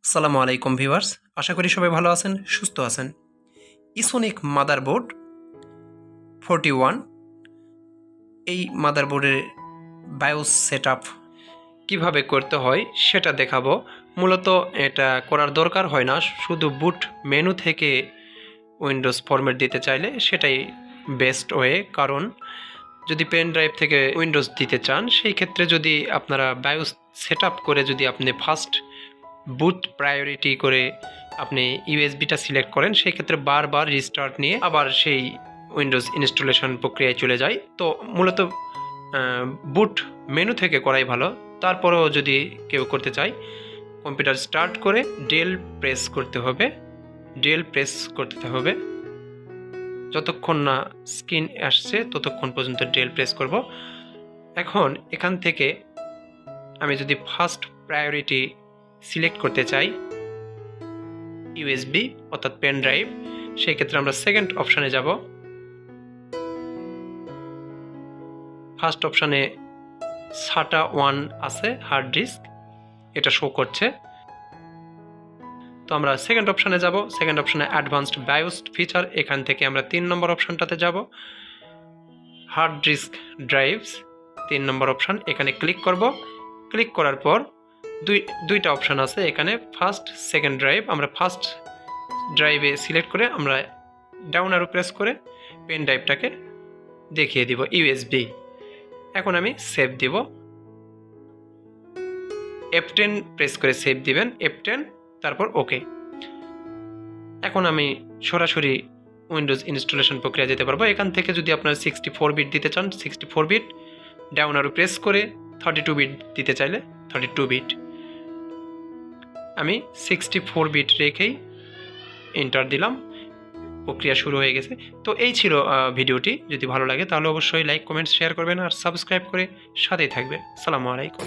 আসসালামু আলাইকুম ভিউয়ার্স, আশা করি সবাই ভালো আছেন, সুস্থ আছেন। ইসোনিক মাদারবোর্ড 41 এই মাদারবোর্ডের বায়োস সেটআপ কিভাবে করতে হয় সেটা দেখাবো। মূলত এটা করার দরকার হয় না, শুধু বুট মেনু থেকে উইন্ডোজ ফরম্যাট দিতে চাইলে সেটাই বেস্ট ওয়ে। কারণ যদি পেন ড্রাইভ থেকে উইন্ডোজ দিতে চান, সেই ক্ষেত্রে যদি আপনারা বায়োস সেটআপ করে যদি আপনি ফার্স্ট বুট প্রায়োরিটি করে আপনি ইউএসবিটা সিলেক্ট করেন, সেই ক্ষেত্রে বারবার রিস্টার্ট নিয়ে আবার সেই উইন্ডোজ ইনস্টলেশন প্রক্রিয়ায় চলে যায়। তো মূলত বুট মেনু থেকে করাই ভালো। তারপরেও যদি কেউ করতে চায়, কম্পিউটার স্টার্ট করে ডেল প্রেস করতে হবে। যতক্ষণ না স্ক্রিন আসছে ততক্ষণ পর্যন্ত ডেল প্রেস করব। এখন এখান থেকে আমি যদি ফার্স্ট প্রায়োরিটি সিলেক্ট করতে চাই ইউএসবি অর্থাৎ পেন ড্রাইভ, সেই ক্ষেত্রে আমরা সেকেন্ড অপশানে যাব। ফার্স্ট অপশানে SATA 1 আছে হার্ড ডিস্ক, এটা শো করছে। তো আমরা সেকেন্ড অপশানে যাব। সেকেন্ড অপশানে অ্যাডভান্সড বায়োস ফিচার, এখান থেকে আমরা 3 নম্বর অপশানটাতে যাব। হার্ড ডিস্ক ড্রাইভস 3 নম্বর অপশান, এখানে ক্লিক করব। ক্লিক করার পর দুইটা অপশান আছে এখানে, ফার্স্ট সেকেন্ড ড্রাইভ। আমরা ফার্স্ট ড্রাইভে সিলেক্ট করে আমরা ডাউন অ্যারো প্রেস করে পেন ড্রাইভটাকে দেখিয়ে দিব ইউএসবি। এখন আমি সেভ দিব, F10 প্রেস করে সেভ দিবেন, F10, তারপর ওকে। এখন আমি সরাসরি উইন্ডোজ ইনস্টলেশন প্রক্রিয়া যেতে পারবো। এখান থেকে যদি আপনারা 64 বিট দিতে চান 64 বিট, ডাউন অ্যারো প্রেস করে 32 বিট দিতে চাইলে 32 বিট। আমি 64 বিট রেখেই এন্টার দিলাম, প্রক্রিয়া শুরু হয়ে গেছে। তো এই ছিল ভিডিওটি। যদি ভালো লাগে তাহলে অবশ্যই লাইক, কমেন্ট, শেয়ার করবেন আর সাবস্ক্রাইব করে সাথেই থাকবেন। আসসালামু আলাইকুম।